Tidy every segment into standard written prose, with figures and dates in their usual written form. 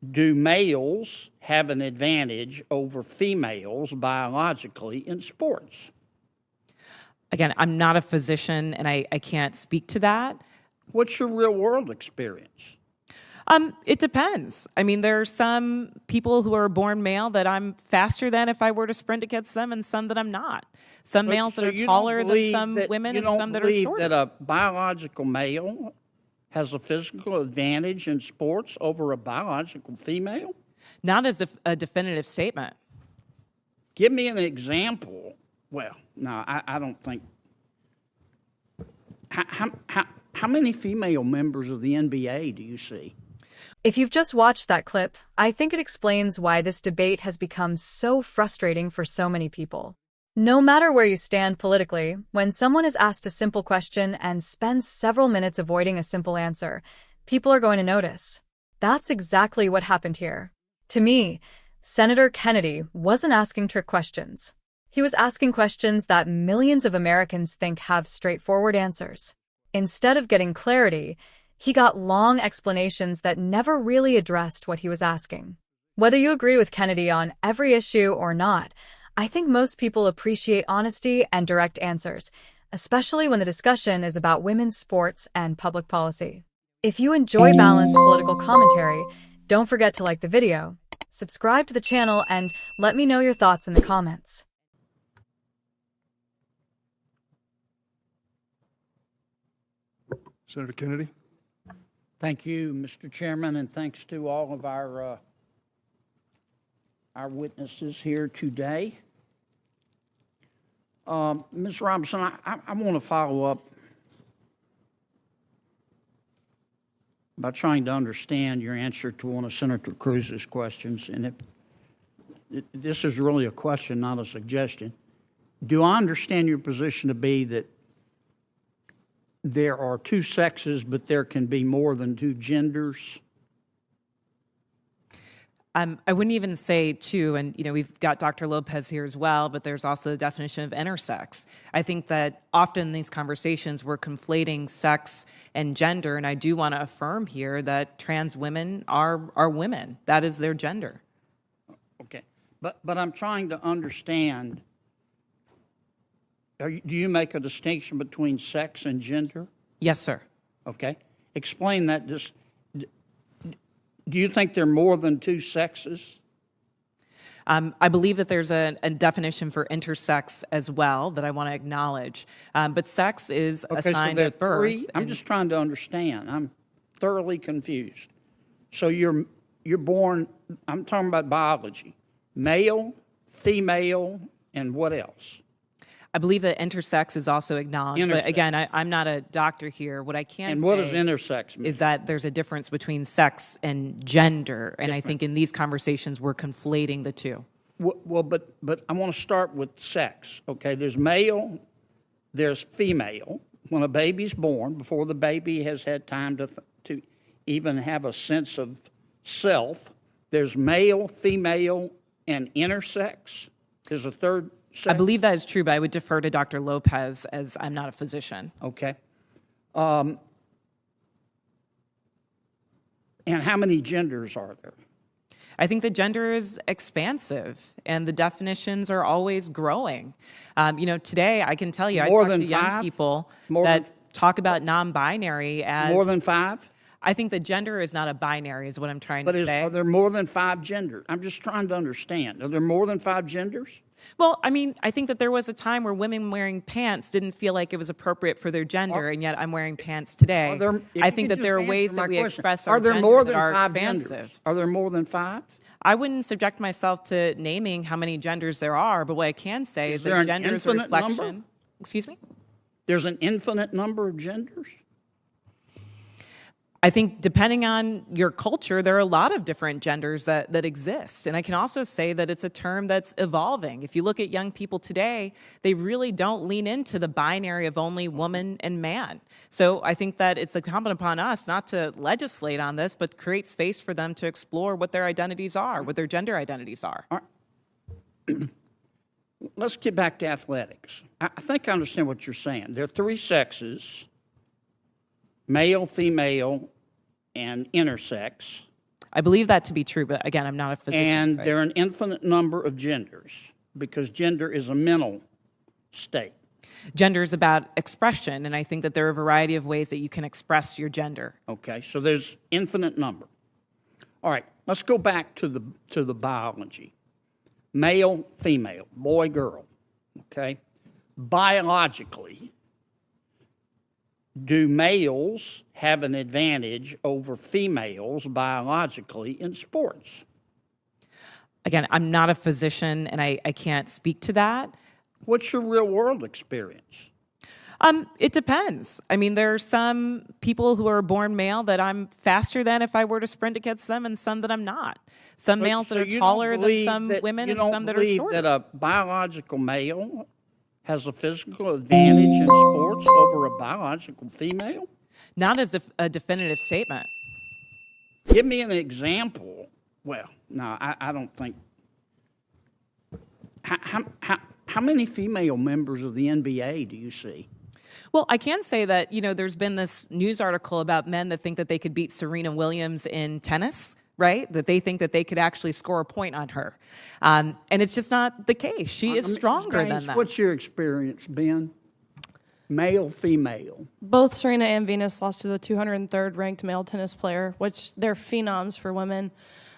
do males have an advantage over females biologically in sports? Again, I'm not a physician and I can't speak to that. What's your real world experience? It depends. I mean, there are some people who are born male that I'm faster than if I were to sprint against them, and some that I'm not. Some males that are taller than some women, and some that are shorter. You don't believe that a biological male has a physical advantage in sports over a biological female? Not as a definitive statement. Give me an example. Well, no, I don't think. How many female members of the NBA do you see? If you've just watched that clip, I think it explains why this debate has become so frustrating for so many people. No matter where you stand politically, when someone is asked a simple question and spends several minutes avoiding a simple answer, people are going to notice. That's exactly what happened here. To me, Senator Kennedy wasn't asking trick questions. He was asking questions that millions of Americans think have straightforward answers. Instead of getting clarity, he got long explanations that never really addressed what he was asking. Whether you agree with Kennedy on every issue or not, I think most people appreciate honesty and direct answers, especially when the discussion is about women's sports and public policy. If you enjoy balanced political commentary, don't forget to like the video, subscribe to the channel, and let me know your thoughts in the comments. Senator Kennedy. Thank you, Mr. Chairman, and thanks to all of our witnesses here today. Ms. Robinson, I want to follow up by trying to understand your answer to one of Senator Cruz's questions. And this is really a question, not a suggestion. Do I understand your position to be that there are two sexes, but there can be more than two genders? I wouldn't even say two, and we've got Dr. Lopez here as well, but there's also the definition of intersex. I think that often in these conversations we're conflating sex and gender, and I do want to affirm here that trans women are women. That is their gender. Okay, but I'm trying to understand. Do you make a distinction between sex and gender? Yes, sir. Okay. Explain that. Do you think there are more than two sexes? I believe that there's a definition for intersex as well that I want to acknowledge. But sex is assigned at birth. I'm just trying to understand. I'm thoroughly confused. So you're born, I'm talking about biology, male, female, and what else? I believe that intersex is also acknowledged, but again, I'm not a doctor here. What I can say, what does intersex mean? Is that there's a difference between sex and gender, and I think in these conversations we're conflating the two. Well, but I want to start with sex. Okay, there's male, there's female. When a baby's born, before the baby has had time to even have a sense of self, there's male, female, and intersex. There's a third. I believe that is true, but I would defer to Dr. Lopez as I'm not a physician. Okay. And how many genders are there? I think the gender is expansive, and the definitions are always growing. Today I can tell you, I talk to young people that talk about non-binary as... More than five? I think the gender is not a binary, is what I'm trying to say. But are there more than five genders? I'm just trying to understand. Are there more than five genders? Well, I mean, I think that there was a time where women wearing pants didn't feel like it was appropriate for their gender, and yet I'm wearing pants today. I think that there are ways that we express our gender that are expansive. Are there more than five? I wouldn't subject myself to naming how many genders there are, but what I can say is that gender is a reflection. Number? Excuse me? There's an infinite number of genders? I think depending on your culture, there are a lot of different genders that exist. And I can also say that it's a term that's evolving. If you look at young people today, they really don't lean into the binary of only woman and man. So I think that it's incumbent upon us not to legislate on this, but create space for them to explore what their identities are, what their gender identities are. Let's get back to athletics. I think I understand what you're saying. There are three sexes: male, female, and intersex. I believe that to be true, but again, I'm not a physician. And so there are an infinite number of genders, because gender is a mental state. Gender is about expression, and I think that there are a variety of ways that you can express your gender. Okay, so there's infinite number. All right, let's go back to the biology. Male, female, boy, girl, okay? Biologically, do males have an advantage over females biologically in sports? Again, I'm not a physician, and I can't speak to that. What's your real world experience? It depends. I mean, there are some people who are born male that I'm faster than if I were to sprint against them, and some that I'm not. Some males So that are you don't taller than believe some that- women, you and don't some that are believe shorter. that a biological male has a physical advantage in sports over a biological female? Not as a definitive statement. Give me an example. Well, no, I don't think. How many female members of the NBA do you see? Well, I can say that, there's been this news article about men that think that they could beat Serena Williams in tennis, right? That they think that they could actually score a point on her. And it's just not the case. She is stronger than James, that. what's your experience, Ben? Male, female. Both Serena and Venus lost to the 203rd ranked male tennis player, which they're phenoms for women.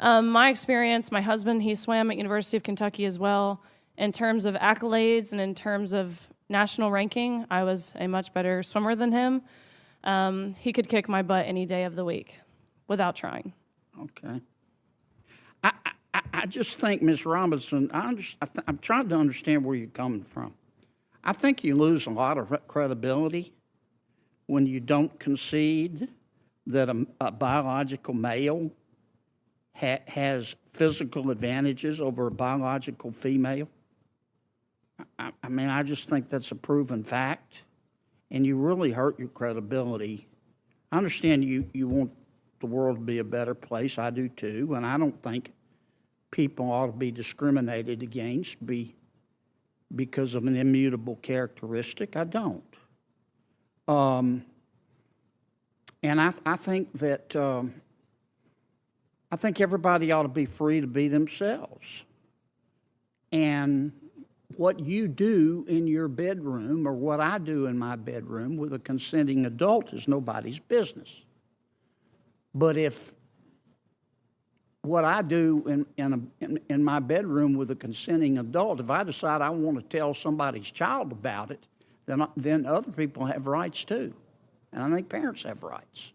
My experience, my husband, he swam at University of Kentucky as well. In terms of accolades and in terms of national ranking, I was a much better swimmer than him. He could kick my butt any day of the week without trying. Okay. I just think, Ms. Robinson, I'm trying to understand where you're coming from. I think you lose a lot of credibility when you don't concede that a biological male has physical advantages over a biological female. I mean, I just think that's a proven fact, and you really hurt your credibility. I understand you want the world to be a better place. I do too, and I don't think people ought to be discriminated against because of an immutable characteristic. I don't. And I think that I think everybody ought to be free to be themselves. And what you do in your bedroom or what I do in my bedroom with a consenting adult is nobody's business. But if what I do in my bedroom with a consenting adult, if I decide I want to tell somebody's child about it, then other people have rights too. And I think parents have rights.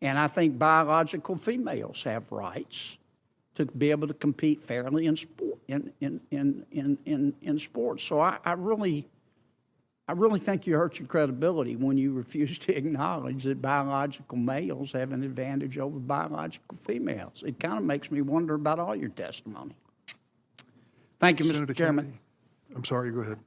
And I think biological females have rights to be able to compete fairly in sport, in sports. So I really think you hurt your credibility when you refuse to acknowledge that biological males have an advantage over biological females. It kind of makes me wonder about all your testimony. Thank you, Mr. Senator Chairman. Kennedy. I'm sorry, go ahead.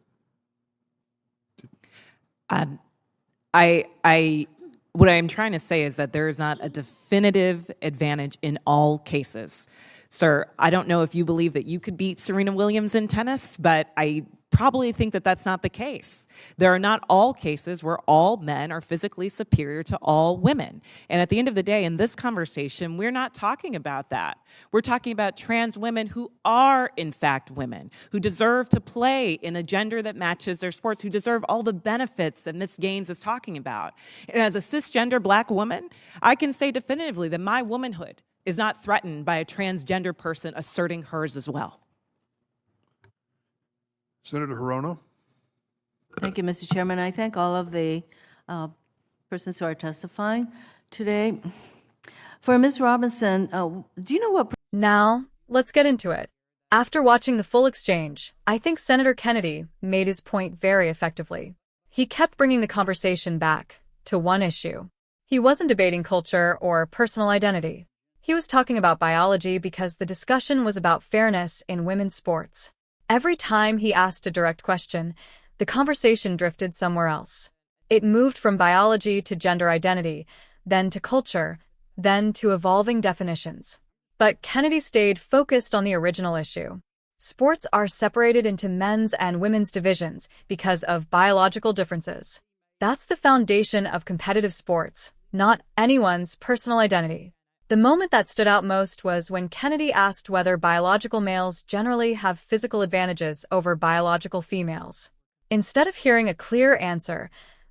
What I'm trying to say is that there is not a definitive advantage in all cases. Sir, I don't know if you believe that you could beat Serena Williams in tennis, but I probably think that that's not the case. There are not all cases where all men are physically superior to all women. And at the end of the day, in this conversation, we're not talking about that. We're talking about trans women who are, in fact, women, who deserve to play in a gender that matches their sports, who deserve all the benefits that Ms. Gaines is talking about. And as a cisgender black woman, I can say definitively that my womanhood is not threatened by a transgender person asserting hers as well. Senator Hirono. Thank you, Mr. Chairman. I thank all of the persons who are testifying today. For Ms. Robinson, do you know what? Now, let's get into it. After watching the full exchange, I think Senator Kennedy made his point very effectively. He kept bringing the conversation back to one issue. He wasn't debating culture or personal identity. He was talking about biology because the discussion was about fairness in women's sports. Every time he asked a direct question, the conversation drifted somewhere else. It moved from biology to gender identity, then to culture, then to evolving definitions. But Kennedy stayed focused on the original issue. Sports are separated into men's and women's divisions because of biological differences. That's the foundation of competitive sports, not anyone's personal identity. The moment that stood out most was when Kennedy asked whether biological males generally have physical advantages over biological females. Instead of hearing a clear answer,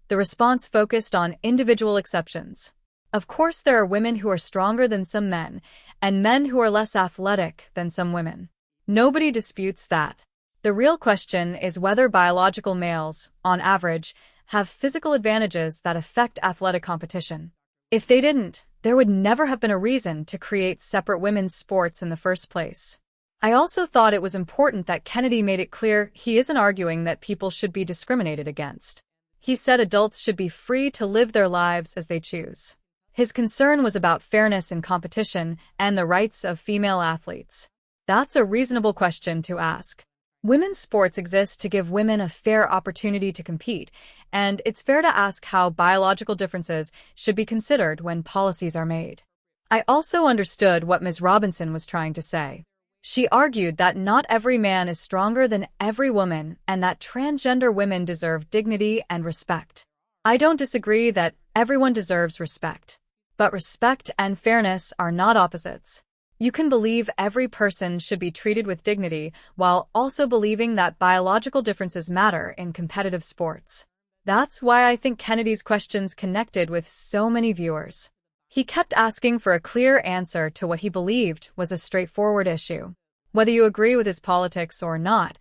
the response focused on individual exceptions. Of course, there are women who are stronger than some men, and men who are less athletic than some women. Nobody disputes that. The real question is whether biological males, on average, have physical advantages that affect athletic competition. If they didn't, there would never have been a reason to create separate women's sports in the first place. I also thought it was important that Kennedy made it clear he isn't arguing that people should be discriminated against. He said adults should be free to live their lives as they choose. His concern was about fairness in competition and the rights of female athletes. That's a reasonable question to ask. Women's sports exist to give women a fair opportunity to compete, and it's fair to ask how biological differences should be considered when policies are made. I also understood what Ms. Robinson was trying to say. She argued that not every man is stronger than every woman and that transgender women deserve dignity and respect. I don't disagree that everyone deserves respect, but respect and fairness are not opposites. You can believe every person should be treated with dignity while also believing that biological differences matter in competitive sports. That's why I think Kennedy's questions connected with so many viewers. He kept asking for a clear answer to what he believed was a straightforward issue. Whether you agree with his politics or not,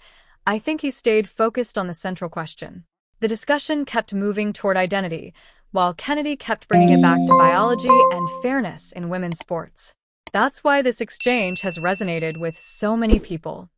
I think he stayed focused on the central question. The discussion kept moving toward identity, while Kennedy kept bringing it back to biology and fairness in women's sports. That's why this exchange has resonated with so many people.